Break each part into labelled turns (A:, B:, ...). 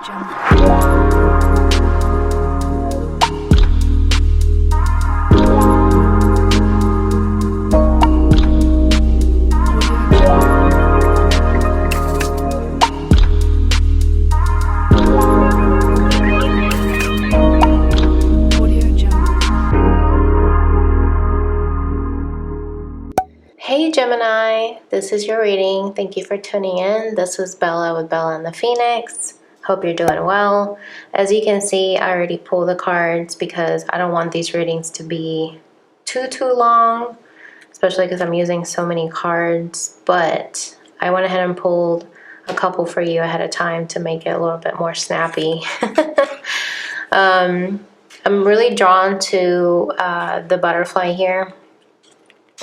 A: Hey Gemini, this is your reading. Thank you for tuning in. This was Bella with Bella and the Phoenix. Hope you're doing well. As you can see, I already pulled the cards because I don't want these readings to be too long, especially because I'm using so many cards. But I went ahead and pulled a couple for you ahead of time to make it a little bit more snappy. I'm really drawn to the butterfly here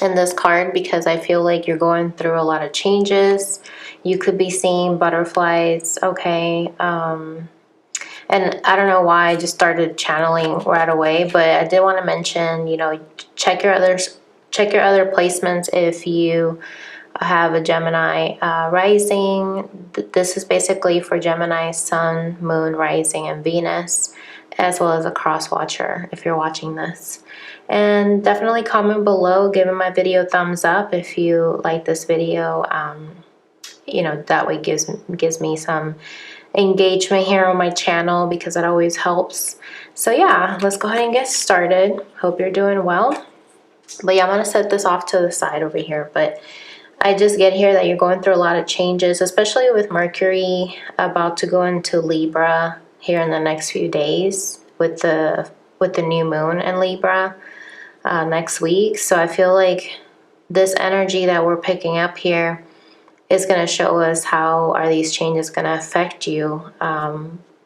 A: in this card because I feel like you're going through a lot of changes. You could be seeing butterflies, okay? And I don't know why I just started channeling right away, but I did want to mention, you know, check your other placements if you have a Gemini rising. This is basically for Gemini, Sun, Moon, Rising, and Venus, as well as a cross watcher if you're watching this. And definitely comment below, giving my video a thumbs up if you like this video. You know, that way gives me some engagement here on my channel because it always helps. So yeah, let's go ahead and get started. Hope you're doing well. But yeah, I'm gonna set this off to the side over here. But I just get here that you're going through a lot of changes, especially with Mercury about to go into Libra here in the next few days with the new moon in Libra next week. So I feel like this energy that we're picking up here is going to show us how are these changes going to affect you,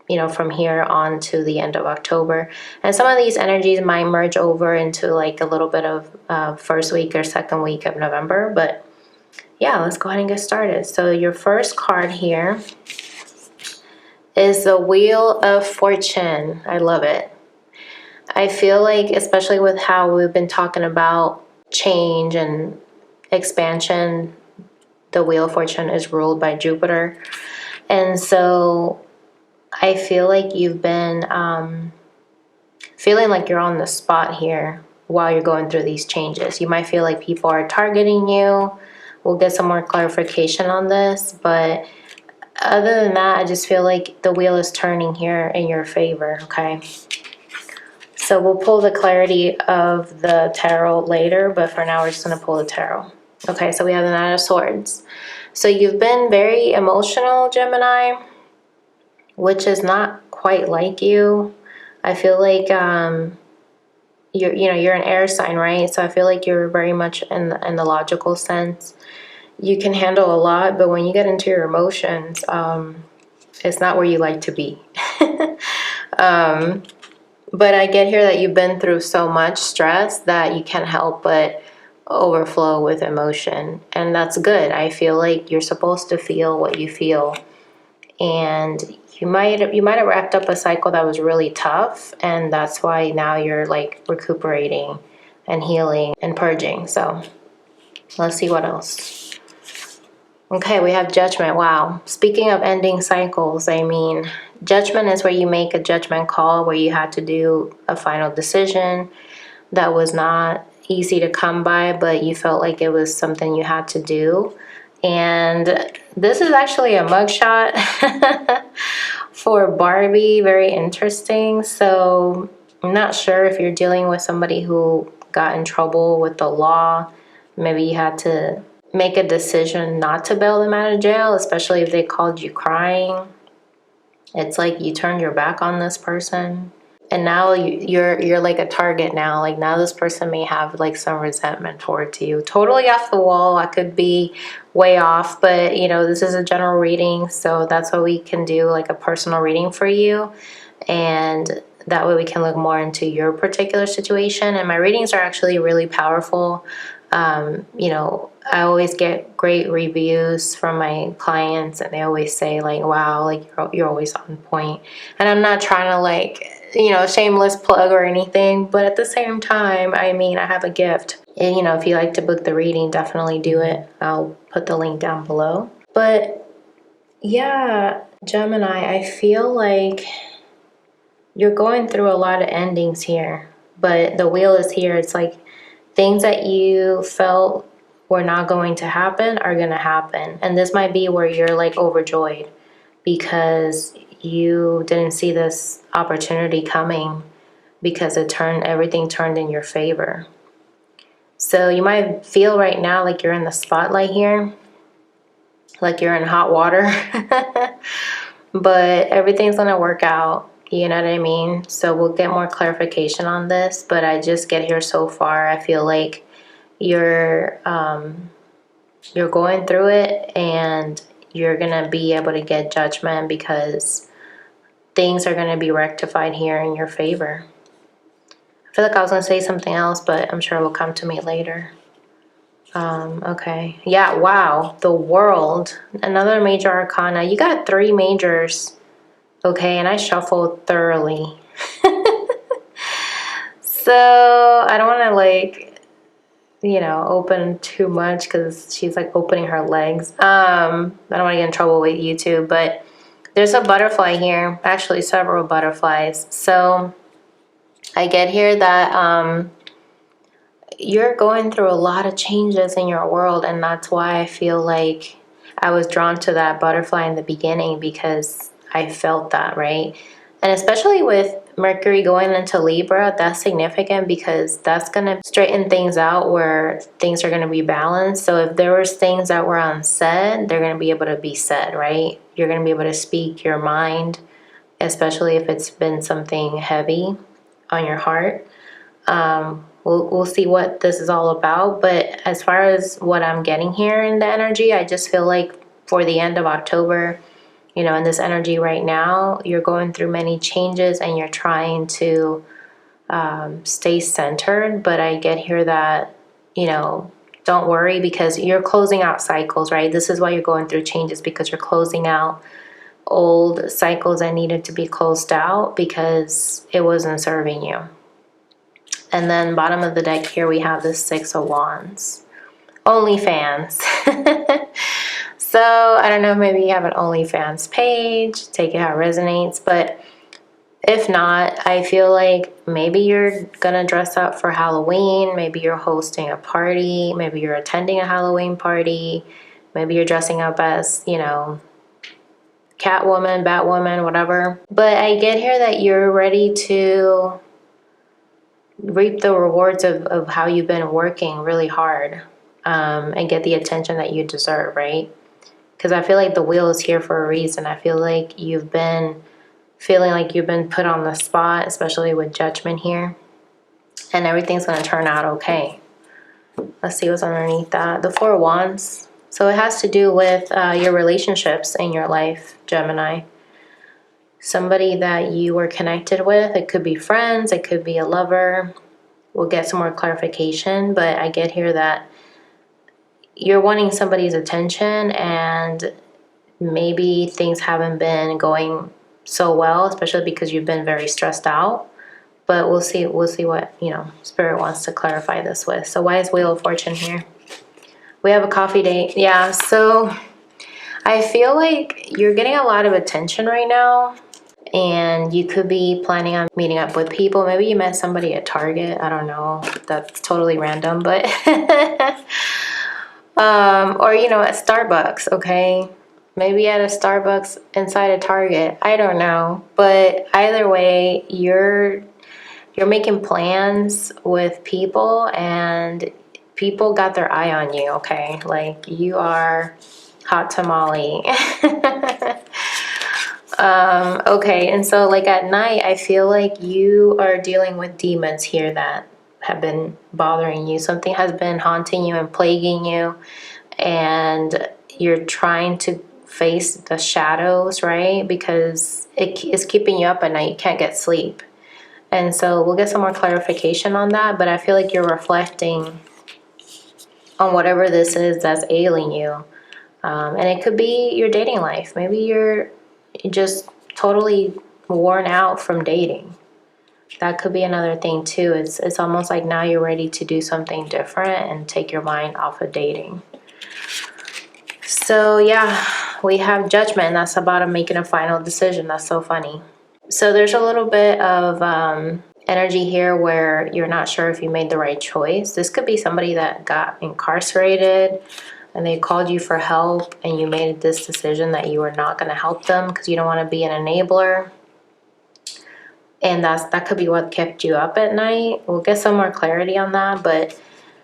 A: you know, from here on to the end of October. And some of these energies might merge over into like a little bit of first week or second week of November. But yeah, let's go ahead and get started. So your first card here is the Wheel of Fortune. I love it. I feel like, especially with how we've been talking about change and expansion, the Wheel of Fortune is ruled by Jupiter. And so I feel like you've been feeling like you're on the spot here while you're going through these changes. You might feel like people are targeting you. We'll get some more clarification on this. But other than that, I just feel like the wheel is turning here in your favor, okay? So we'll pull the clarity of the tarot later, but for now we're just going to pull the tarot. Okay, so we have the Knight of Swords. So you've been very emotional, Gemini, which is not quite like you. I feel like you're an air sign, right? So I feel like you're very much in the logical sense. You can handle a lot, but when you get into your emotions, it's not where you like to be. But I get here that you've been through so much stress that you can't help but overflow with emotion. And that's good. I feel like you're supposed to feel what you feel. And you might have wrapped up a cycle that was really tough. And that's why now you're like recuperating and healing and purging. So let's see what else. Okay, we have Judgment. Wow. Speaking of ending cycles, I mean, Judgment is where you make a judgment call, where you had to do a final decision that was not easy to come by, but you felt like it was something you had to do. And this is actually a mugshot for Barbie. Very interesting. So I'm not sure if you're dealing with somebody who got in trouble with the law. Maybe you had to make a decision not to bail them out of jail, especially if they called you crying. It's like you turned your back on this person, and now you're like a target now. Like now this person may have like some resentment towards you. Totally off the wall. I could be way off, but you know, this is a general reading, so that's what we can do, like a personal reading for you. And that way we can look more into your particular situation. And my readings are actually really powerful. You know, I always get great reviews from my clients, and they always say like, wow, like you're always on point. And I'm not trying to like, you know, shameless plug or anything, but at the same time, I mean, I have a gift. And, you know, if you like to book the reading, definitely do it. I'll put the link down below. But Yeah, Gemini, I feel like you're going through a lot of endings here, but the wheel is here. It's like things that you felt were not going to happen are going to happen. And this might be where you're like overjoyed because you didn't see this opportunity coming because everything turned in your favor. So you might feel right now like you're in the spotlight here, like you're in hot water, but everything's going to work out. You know what I mean? So we'll get more clarification on this, but I just get here so far. I feel like you're going through it and you're going to be able to get judgment because things are going to be rectified here in your favor. I feel like I was going to say something else, but I'm sure it will come to me later. Okay. Yeah, wow. The World. Another major arcana. You got 3 majors. Okay, and I shuffled thoroughly. So, I don't want to like, open too much because she's like opening her legs. I don't want to get in trouble with YouTube, but there's a butterfly here. Actually, several butterflies. So, I get here that you're going through a lot of changes in your world, and that's why I feel like I was drawn to that butterfly in the beginning because I felt that, right? And especially with Mercury going into Libra, that's significant because that's going to straighten things out where things are going to be balanced. So if there was things that were unsaid, they're going to be able to be said, right? You're going to be able to speak your mind, especially if it's been something heavy on your heart. We'll see what this is all about. But as far as what I'm getting here in the energy, I just feel like for the end of October, in this energy right now, you're going through many changes and you're trying to stay centered. But I get here that, don't worry because you're closing out cycles, right? This is why you're going through changes, because you're closing out old cycles that needed to be closed out because it wasn't serving you. And then bottom of the deck here, we have the 6 of Wands. OnlyFans. So, I don't know, maybe you have an OnlyFans page. Take it how it resonates. But if not, I feel like maybe you're going to dress up for Halloween. Maybe you're hosting a party. Maybe you're attending a Halloween party. Maybe you're dressing up as, Catwoman, Batwoman, whatever. But I get here that you're ready to reap the rewards of how you've been working really hard and get the attention that you deserve, right? Because I feel like the wheel is here for a reason. I feel like you've been feeling like you've been put on the spot, especially with judgment here, and everything's going to turn out okay. Let's see what's underneath that. The 4 of Wands. So it has to do with your relationships in your life, Gemini. Somebody that you were connected with. It could be friends. It could be a lover. We'll get some more clarification, but I get here that you're wanting somebody's attention and maybe things haven't been going so well, especially because you've been very stressed out. But we'll see what, Spirit wants to clarify this with. So why is Wheel of Fortune here? We have a coffee date. Yeah, so I feel like you're getting a lot of attention right now. And you could be planning on meeting up with people. Maybe you met somebody at Target. I don't know. That's totally random, but or at Starbucks, okay? Maybe at a Starbucks inside a Target. I don't know. But either way, you're making plans with people and people got their eye on you, okay? Like you are hot tamale. Okay, and so like at night, I feel like you are dealing with demons here that have been bothering you. Something has been haunting you and plaguing you, and you're trying to face the shadows, right? Because it is keeping you up at night. You can't get sleep. And so we'll get some more clarification on that, but I feel like you're reflecting on whatever this is that's ailing you. And it could be your dating life. Maybe you're just totally worn out from dating. That could be another thing too. It's almost like now you're ready to do something different and take your mind off of dating. So yeah, we have Judgment. That's about making a final decision. That's so funny. So there's a little bit of energy here where you're not sure if you made the right choice. This could be somebody that got incarcerated and they called you for help, and you made this decision that you were not going to help them because you don't want to be an enabler. And that could be what kept you up at night. We'll get some more clarity on that, but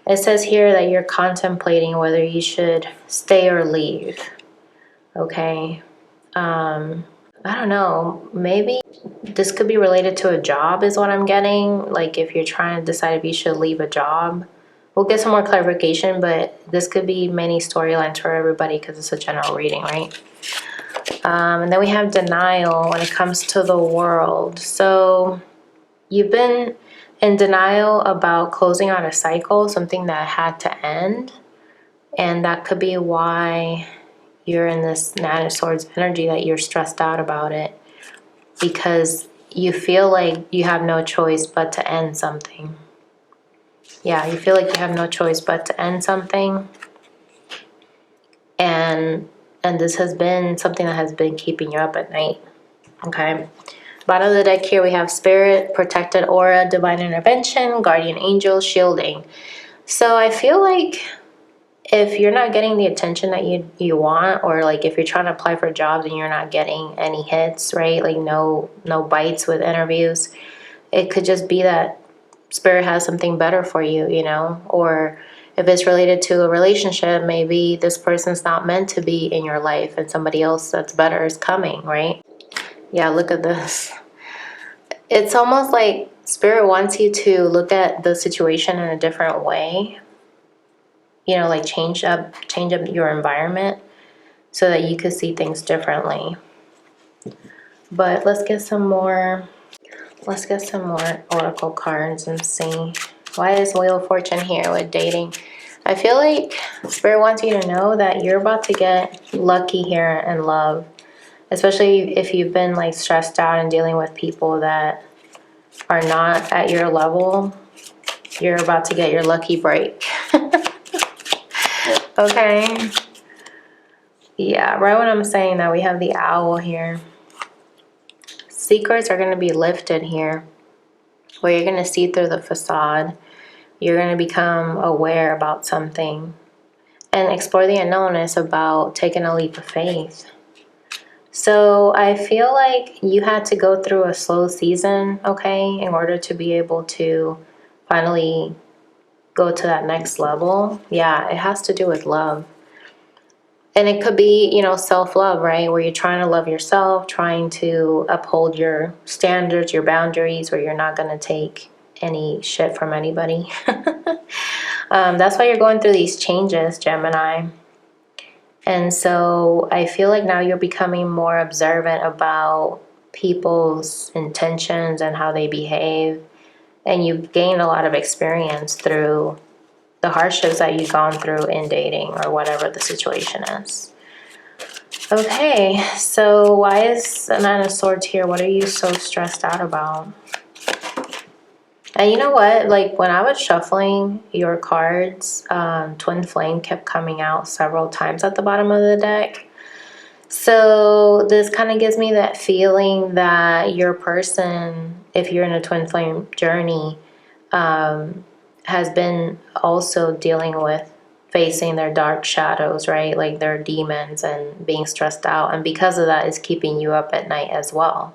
A: it says here that you're contemplating whether you should stay or leave. Okay. I don't know. Maybe this could be related to a job is what I'm getting. Like if you're trying to decide if you should leave a job. We'll get some more clarification, but this could be many storylines for everybody because it's a general reading, right? And then we have denial when it comes to the world. So you've been in denial about closing out a cycle, something that had to end. And that could be why you're in this Nine of Swords energy, that you're stressed out about it. Because you feel like you have no choice but to end something. Yeah, you feel like you have no choice but to end something. And this has been something that has been keeping you up at night. Okay. Bottom of the deck here we have Spirit, Protected Aura, Divine Intervention, Guardian Angel, Shielding. So I feel like if you're not getting the attention that you want, or like if you're trying to apply for jobs and you're not getting any hits, right? Like no bites with interviews, it could just be that Spirit has something better for you, you know? Or if it's related to a relationship, maybe this person's not meant to be in your life and somebody else that's better is coming, right? Yeah, look at this. It's almost like Spirit wants you to look at the situation in a different way. You know, like change up your environment so that you could see things differently. But let's get some more oracle cards and see. Why is Wheel of Fortune here with dating? I feel like Spirit wants you to know that you're about to get lucky here in love. Especially if you've been like stressed out and dealing with people that are not at your level. You're about to get your lucky break. Okay. Yeah, right when I'm saying that, we have the Owl here. Secrets are going to be lifted here, where you're going to see through the facade. You're going to become aware about something and explore the unknown. Is about taking a leap of faith. So I feel like you had to go through a slow season, okay, in order to be able to finally go to that next level. Yeah, it has to do with love. And it could be, you know, self-love, right? Where you're trying to love yourself, trying to uphold your standards, your boundaries, where you're not going to take any shit from anybody. That's why you're going through these changes, Gemini. And so I feel like now you're becoming more observant about people's intentions and how they behave. And you've gained a lot of experience through the hardships that you've gone through in dating or whatever the situation is. Okay, so why is the Nine of Swords here? What are you so stressed out about? And you know what? Like when I was shuffling your cards, Twin Flame kept coming out several times at the bottom of the deck. So this kind of gives me that feeling that your person, if you're in a Twin Flame journey, has been also dealing with facing their dark shadows, right? Like their demons and being stressed out. And because of that, it's keeping you up at night as well.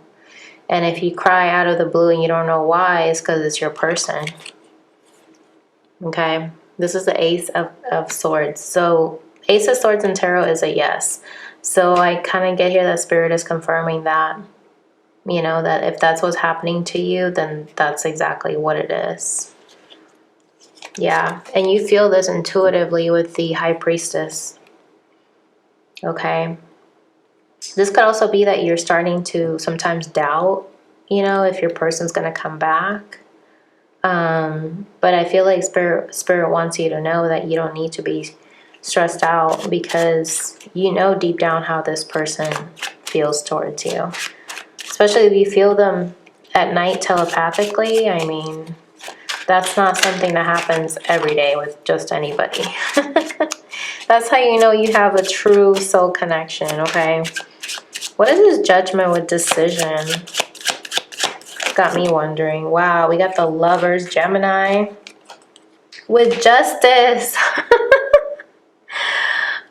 A: And if you cry out of the blue and you don't know why, it's because it's your person. Okay? This is the Ace of Swords. So Ace of Swords in Tarot is a yes. So I kind of get here that Spirit is confirming that, you know, that if that's what's happening to you, then that's exactly what it is. Yeah. And you feel this intuitively with the High Priestess. Okay? This could also be that you're starting to sometimes doubt, you know, if your person's going to come back. But I feel like Spirit wants you to know that you don't need to be stressed out because you know deep down how this person feels towards you. Especially if you feel them at night telepathically. I mean, that's not something that happens every day with just anybody. That's how you know you have a true soul connection, okay? What is this Judgment with decision? Got me wondering. Wow, we got the Lovers, Gemini with Justice.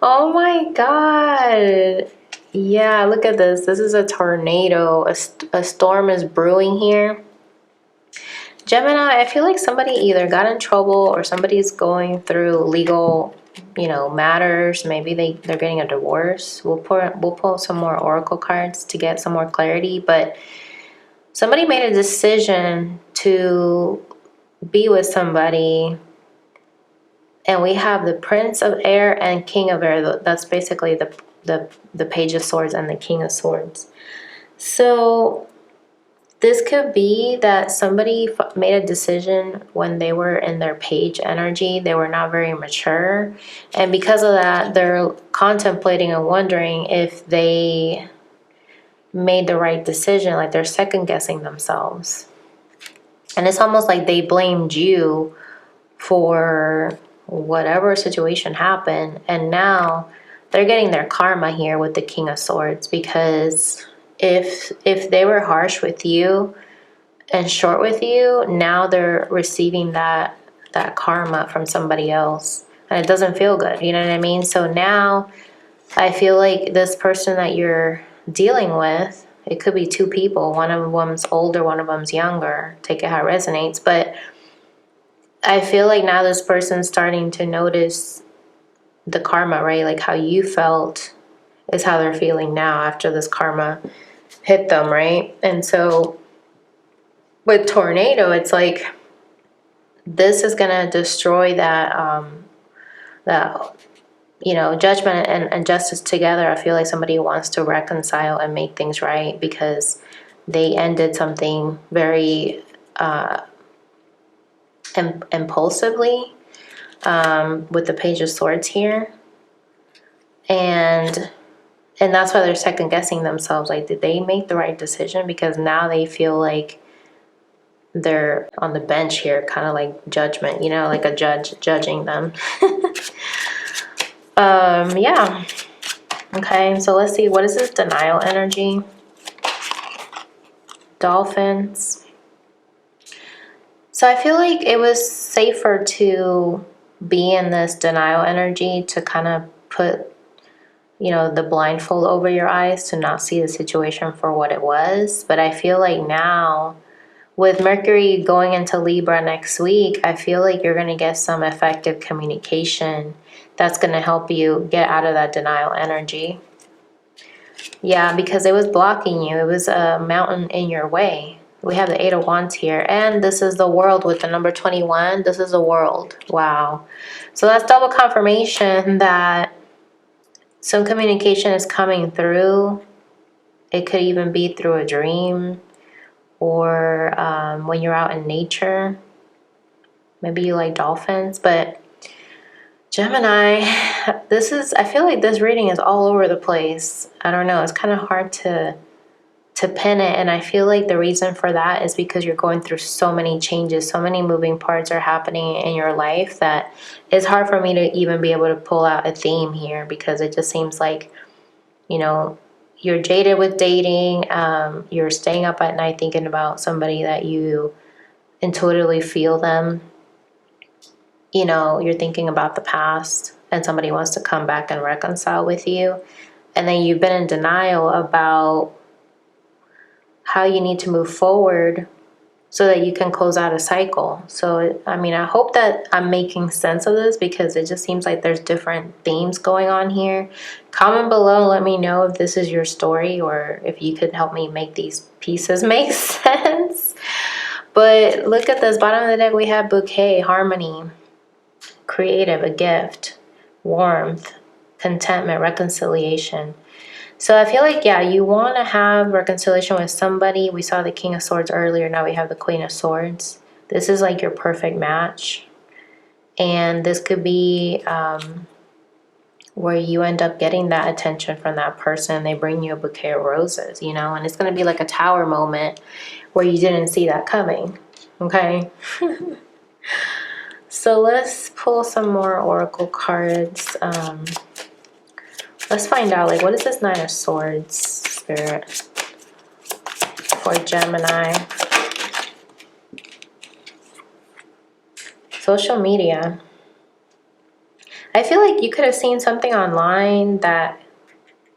A: Oh my God. Yeah, look at this. This is a tornado. A storm is brewing here. Gemini, I feel like somebody either got in trouble or somebody's going through legal, matters. Maybe they're getting a divorce. We'll pull some more oracle cards to get some more clarity, but somebody made a decision to be with somebody, and we have the Prince of Air and King of Air. That's basically the Page of Swords and the King of Swords. So this could be that somebody made a decision when they were in their page energy. They were not very mature. And because of that, they're contemplating and wondering if they made the right decision. Like they're second guessing themselves. And it's almost like they blamed you for whatever situation happened. And now they're getting their karma here with the King of Swords, because if they were harsh with you and short with you, now they're receiving that karma from somebody else, and it doesn't feel good. You know what I mean? So now I feel like this person that you're dealing with, it could be two people. One of them's older, one of them's younger. Take it how it resonates. But I feel like now this person's starting to notice the karma, right? Like how you felt is how they're feeling now after this karma hit them, right? And so with tornado, it's like this is gonna destroy that judgment and justice together. I feel like somebody wants to reconcile and make things right because they ended something very impulsively with the Page of Swords here, and that's why they're second guessing themselves. Like, did they make the right decision? Because now they feel like they're on the bench here, kind of like judgment, like a judge judging them. Yeah. Okay, so let's see, what is this denial energy? Dolphins. So I feel like it was safer to be in this denial energy, to kind of put the blindfold over your eyes, to not see the situation for what it was. But I feel like now, with Mercury going into Libra next week, I feel like you're going to get some effective communication that's going to help you get out of that denial energy. Yeah, because it was blocking you. It was a mountain in your way. We have the Eight of Wands here. And this is the World with the number 21. This is the World. Wow. So that's double confirmation that some communication is coming through. It could even be through a dream, or when you're out in nature. Maybe you like dolphins. But Gemini, I feel like this reading is all over the place. I don't know, it's kind of hard to pin it, and I feel like the reason for that is because you're going through so many changes, so many moving parts are happening in your life that it's hard for me to even be able to pull out a theme here, because it just seems like, you're jaded with dating, you're staying up at night thinking about somebody that you intuitively feel them. You're thinking about the past and somebody wants to come back and reconcile with you. And then you've been in denial about how you need to move forward so that you can close out a cycle. So, I hope that I'm making sense of this, because it just seems like there's different themes going on here. Comment below, let me know if this is your story, or if you could help me make these pieces make sense. But look at this, bottom of the deck we have bouquet, harmony, creative, a gift, warmth, contentment, reconciliation. So I feel like, yeah, you want to have reconciliation with somebody. We saw the King of Swords earlier. Now we have the Queen of Swords. This is like your perfect match. And this could be where you end up getting that attention from that person. They bring you a bouquet of roses, and it's going to be like a tower moment where you didn't see that coming. Okay? So let's pull some more oracle cards. Let's find out, like, what is this Nine of Swords, Spirit, for Gemini? Social media. I feel like you could have seen something online that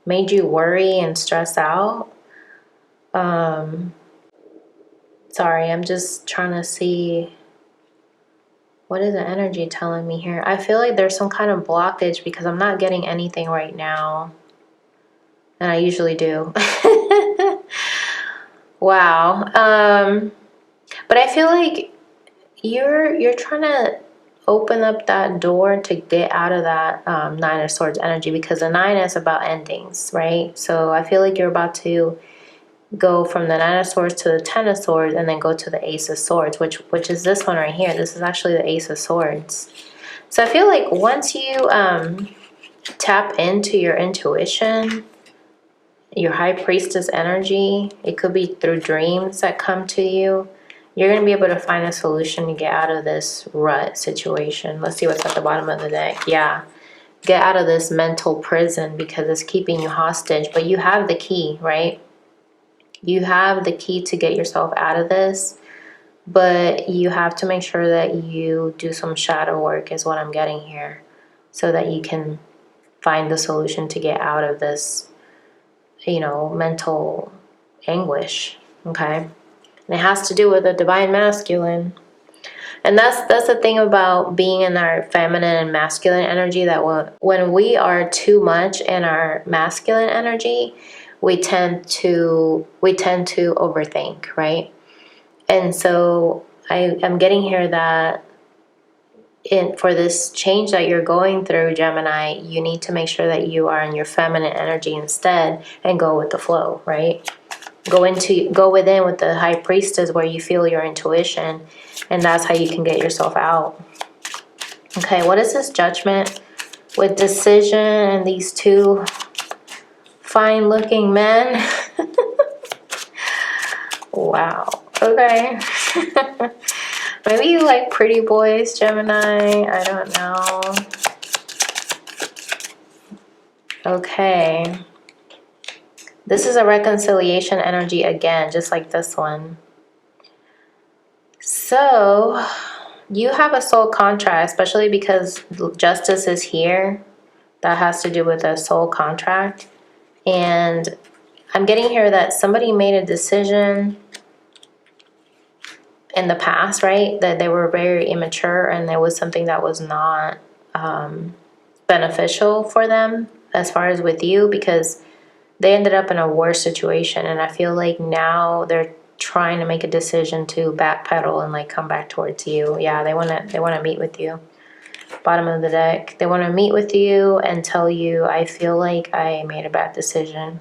A: made you worry and stress out. Sorry, I'm just trying to see, what is the energy telling me here? I feel like there's some kind of blockage because I'm not getting anything right now. And I usually do. Wow. But I feel like you're trying to open up that door to get out of that Nine of Swords energy, because the Nine is about endings, right? So I feel like you're about to go from the Nine of Swords to the Ten of Swords, and then go to the Ace of Swords, which is this one right here. This is actually the Ace of Swords. So I feel like once you tap into your intuition, your High Priestess energy, it could be through dreams that come to you, you're going to be able to find a solution to get out of this rut situation. Let's see what's at the bottom of the deck. Yeah. Get out of this mental prison because it's keeping you hostage. But you have the key, right? You have the key to get yourself out of this. But you have to make sure that you do some shadow work is what I'm getting here. So that you can find the solution to get out of this, you know, mental anguish. Okay? And it has to do with the divine masculine. And that's the thing about being in our feminine and masculine energy, that when we are too much in our masculine energy, we tend to overthink, right? And so I'm getting here that for this change that you're going through, Gemini, you need to make sure that you are in your feminine energy instead and go with the flow, right? Go within with the High Priestess, where you feel your intuition, and that's how you can get yourself out. Okay, what is this Judgment with Decision and these two fine looking men? Wow. Okay. Maybe you like pretty boys, Gemini. I don't know. Okay. This is a reconciliation energy again, just like this one. So you have a soul contract, especially because Justice is here. That has to do with a soul contract. And I'm getting here that somebody made a decision in the past, right? That they were very immature, and there was something that was not beneficial for them as far as with you, because they ended up in a worse situation. And I feel like now they're trying to make a decision to backpedal and like come back towards you. Yeah, they want to meet with you. Bottom of the deck, they want to meet with you and tell you, I feel like I made a bad decision.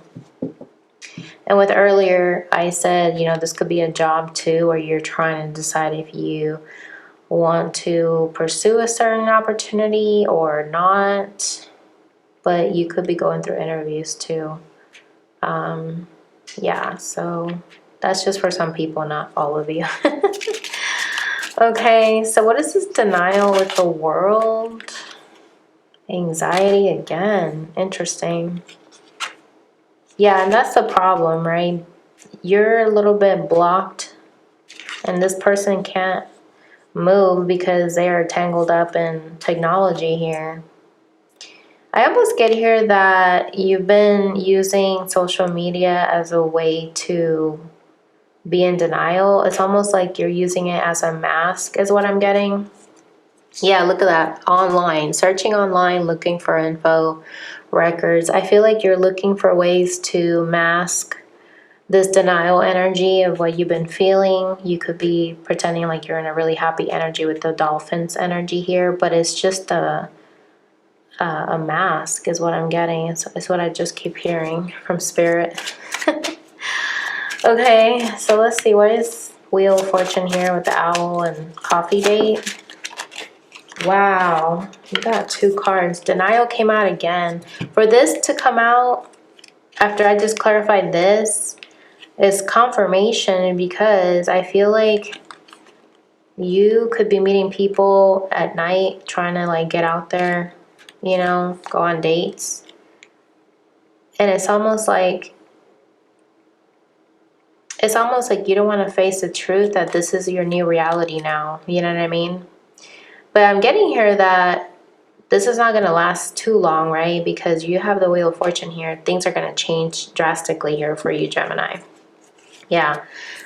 A: And with earlier, I said, you know, this could be a job too, where you're trying to decide if you want to pursue a certain opportunity or not. But you could be going through interviews too. Yeah, so that's just for some people, not all of you. Okay, so what is this denial with the World? Anxiety again. Interesting. Yeah, and that's the problem, right? You're a little bit blocked, and this person can't move because they are tangled up in technology here. I almost get here that you've been using social media as a way to be in denial. It's almost like you're using it as a mask is what I'm getting. Yeah, look at that. Online. Searching online, looking for info, records. I feel like you're looking for ways to mask this denial energy of what you've been feeling. You could be pretending like you're in a really happy energy with the dolphins energy here, but it's just a mask is what I'm getting. It's what I just keep hearing from Spirit. Okay, so let's see. What is Wheel of Fortune here with the owl and coffee date? Wow, you got two cards. Denial came out again. For this to come out, after I just clarified this, is confirmation, because I feel like You could be meeting people at night, trying to like get out there, you know, go on dates. And it's almost like you don't want to face the truth that this is your new reality now. You know what I mean? But I'm getting here that this is not going to last too long, right? Because you have the Wheel of Fortune here. Things are going to change drastically here for you, Gemini. Yeah.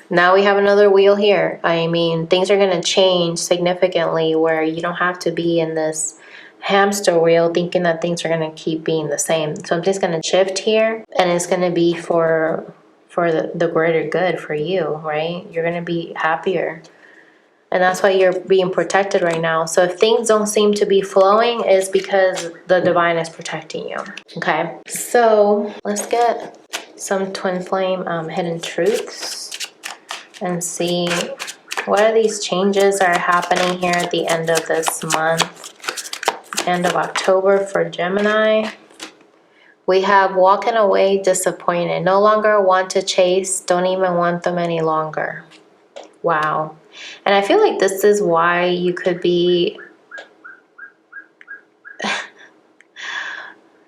A: Now we have another wheel here. I mean, things are going to change significantly where you don't have to be in this hamster wheel thinking that things are going to keep being the same. Something's going to shift here, and it's going to be for the greater good for you, right? You're going to be happier. And that's why you're being protected right now. So if things don't seem to be flowing, it's because the divine is protecting you. Okay, so let's get some twin flame hidden truths and see what are these changes that are happening here at the end of this month, end of October for Gemini. We have walking away disappointed, no longer want to chase, don't even want them any longer. Wow. And I feel like this is why you could be, I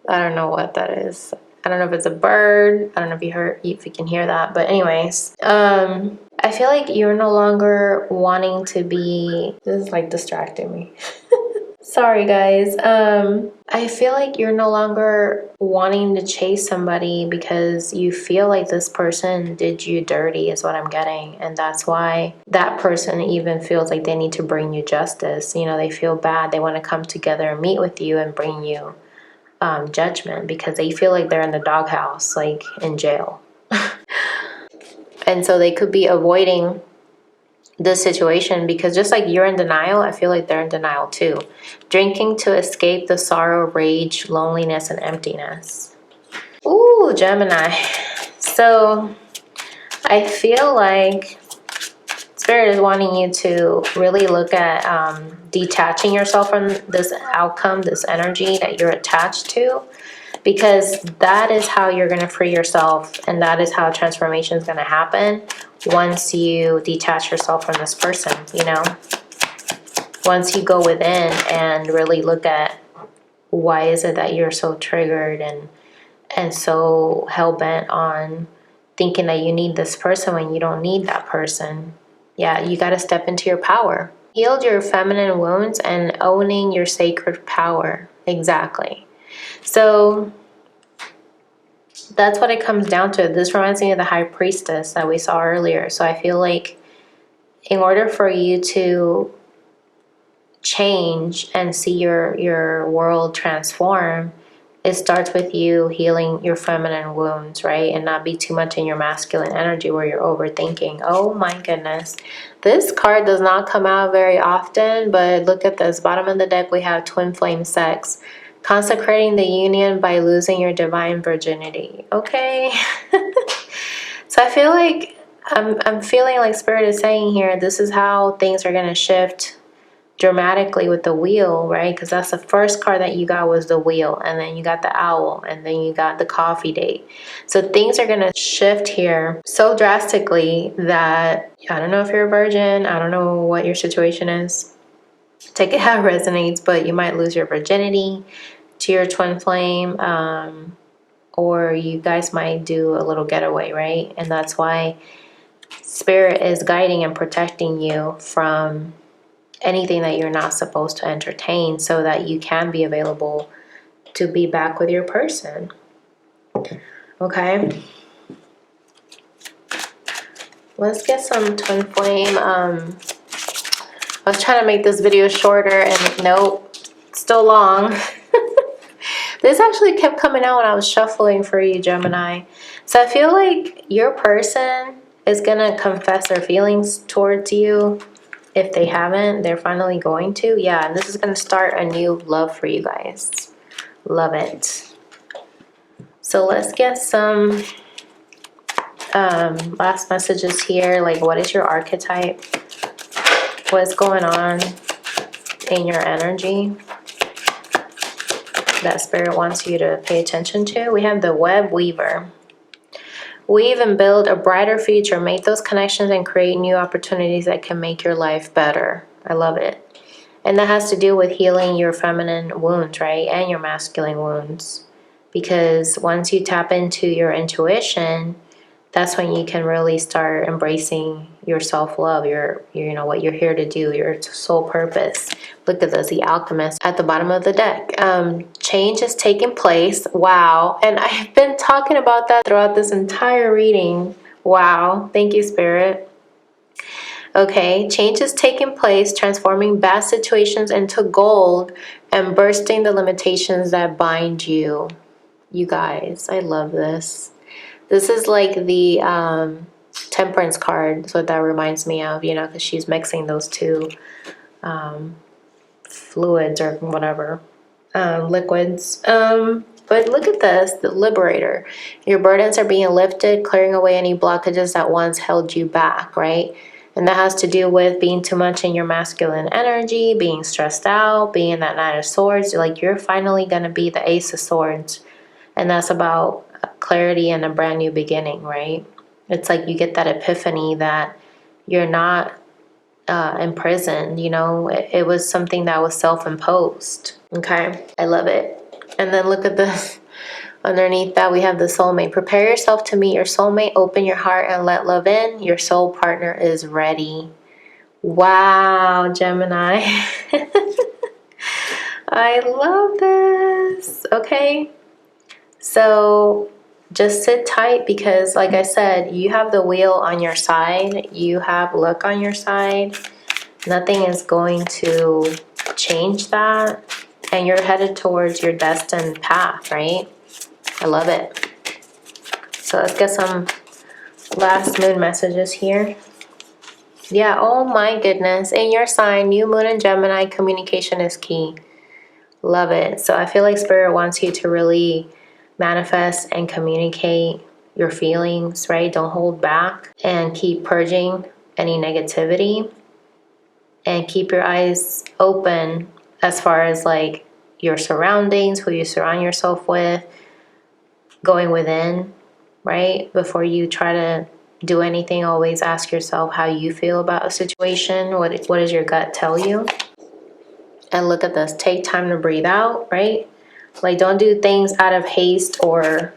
A: don't know what that is. I don't know if it's a bird. I don't know if you can hear that. But anyways, I feel like you're no longer wanting to be, this is like distracting me. Sorry guys. I feel like you're no longer wanting to chase somebody because you feel like this person did you dirty is what I'm getting. And that's why that person even feels like they need to bring you justice. You know, they feel bad. They want to come together and meet with you and bring you judgment because they feel like they're in the doghouse, like in jail. And so they could be avoiding this situation because just like you're in denial, I feel like they're in denial too. Drinking to escape the sorrow, rage, loneliness, and emptiness. Ooh, Gemini. So I feel like Spirit is wanting you to really look at detaching yourself from this outcome, this energy that you're attached to, because that is how you're going to free yourself, and that is how transformation is going to happen once you detach yourself from this person, you know? Once you go within and really look at why is it that you're so triggered and so hell-bent on thinking that you need this person when you don't need that person. Yeah, you got to step into your power. Healed your feminine wounds and owning your sacred power. Exactly. So that's what it comes down to. This reminds me of the High Priestess that we saw earlier. So I feel like in order for you to change and see your world transform, it starts with you healing your feminine wounds, right? And not be too much in your masculine energy where you're overthinking. Oh my goodness. This card does not come out very often, but look at this. Bottom of the deck, we have twin flame sex. Consecrating the union by losing your divine virginity. Okay. So I feel like I'm feeling like Spirit is saying here, this is how things are going to shift dramatically with the wheel, right? Because that's the first card that you got was the wheel, and then you got the owl, and then you got the coffee date. So things are going to shift here so drastically that I don't know if you're a virgin. I don't know what your situation is. Take it how it resonates, but you might lose your virginity to your twin flame, or you guys might do a little getaway, right? And that's why Spirit is guiding and protecting you from anything that you're not supposed to entertain so that you can be available to be back with your person. Okay. Let's get some twin flame. I was trying to make this video shorter and nope, still long. This actually kept coming out when I was shuffling for you, Gemini. So I feel like your person is gonna confess their feelings towards you. If they haven't, they're finally going to. Yeah, and this is going to start a new love for you guys. Love it. So let's get some last messages here. Like, what is your archetype? What's going on in your energy that Spirit wants you to pay attention to? We have the web weaver. weave and build a brighter future. Make those connections and create new opportunities that can make your life better. I love it. And that has to do with healing your feminine wounds, right? And your masculine wounds. Because once you tap into your intuition, that's when you can really start embracing your self-love, you know, what you're here to do, your soul purpose. Look at this, the alchemist at the bottom of the deck. Change is taking place. Wow. And I've been talking about that throughout this entire reading. Wow. Thank you, Spirit. Okay, change is taking place, transforming bad situations into gold and bursting the limitations that bind you. You guys, I love this. This is like the temperance card. That's what that reminds me of, you know, because she's mixing those two fluids or whatever, liquids. But look at this, the liberator. Your burdens are being lifted, clearing away any blockages that once held you back, right? And that has to do with being too much in your masculine energy, being stressed out, being that Knight of Swords. Like, you're finally going to be the Ace of Swords. And that's about clarity and a brand new beginning, right? It's like you get that epiphany that you're not imprisoned, you know? It was something that was self-imposed, okay? I love it. And then look at this. Underneath that, we have the soulmate. Prepare yourself to meet your soulmate. Open your heart and let love in. Your soul partner is ready. Wow, Gemini. I love this. Okay. So just sit tight because, like I said, you have the wheel on your side. You have luck on your side. Nothing is going to change that. And you're headed towards your destined path, right? I love it. So let's get some last moon messages here. Yeah, oh my goodness. In your sign, new moon in Gemini, communication is key. Love it. So I feel like Spirit wants you to really manifest and communicate your feelings, right? Don't hold back and keep purging any negativity and keep your eyes open as far as like your surroundings, who you surround yourself with, going within, right? Before you try to do anything, always ask yourself how you feel about a situation. What does your gut tell you? And look at this. Take time to breathe out, right? Like, don't do things out of haste or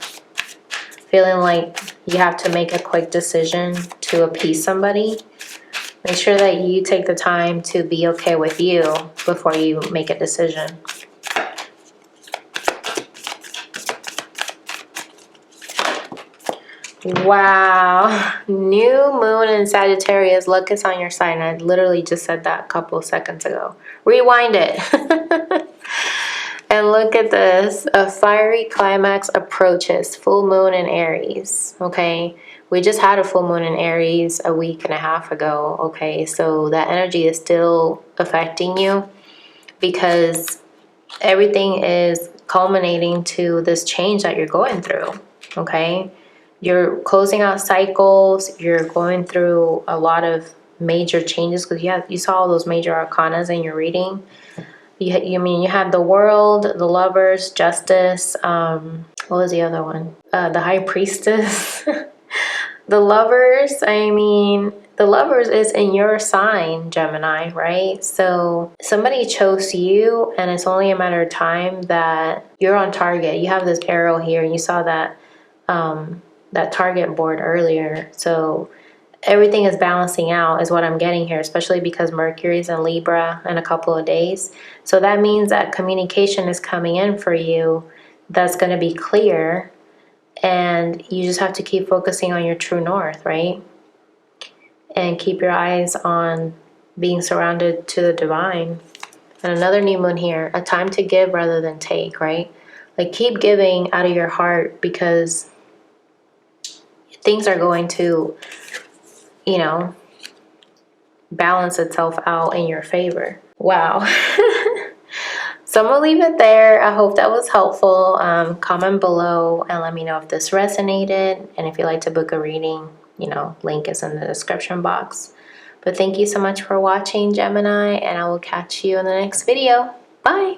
A: feeling like you have to make a quick decision to appease somebody. Make sure that you take the time to be okay with you before you make a decision. Wow. New moon in Sagittarius. Luck is on your side. And I literally just said that a couple seconds ago. Rewind it. And look at this. A fiery climax approaches. Full moon in Aries. Okay. We just had a full moon in Aries a week and a half ago. Okay. So that energy is still affecting you because everything is culminating to this change that you're going through. Okay. You're closing out cycles. You're going through a lot of major changes because you saw all those major arcanas in your reading. You had the World, the Lovers, Justice. What was the other one? The High Priestess. The Lovers. The Lovers is in your sign, Gemini, right? So somebody chose you, and it's only a matter of time that you're on target. You have this arrow here, and you saw that. That target board earlier. So everything is balancing out is what I'm getting here, especially because Mercury's in Libra in a couple of days. So that means that communication is coming in for you that's going to be clear, and you just have to keep focusing on your true north, right? And keep your eyes on being surrounded to the divine. And another new moon here, a time to give rather than take, right? Like, keep giving out of your heart because things are going to, you know, balance itself out in your favor. Wow. So I'm going to leave it there. I hope that was helpful. Comment below and let me know if this resonated. And if you'd like to book a reading, you know, link is in the description box. But thank you so much for watching, Gemini, and I will catch you in the next video. Bye.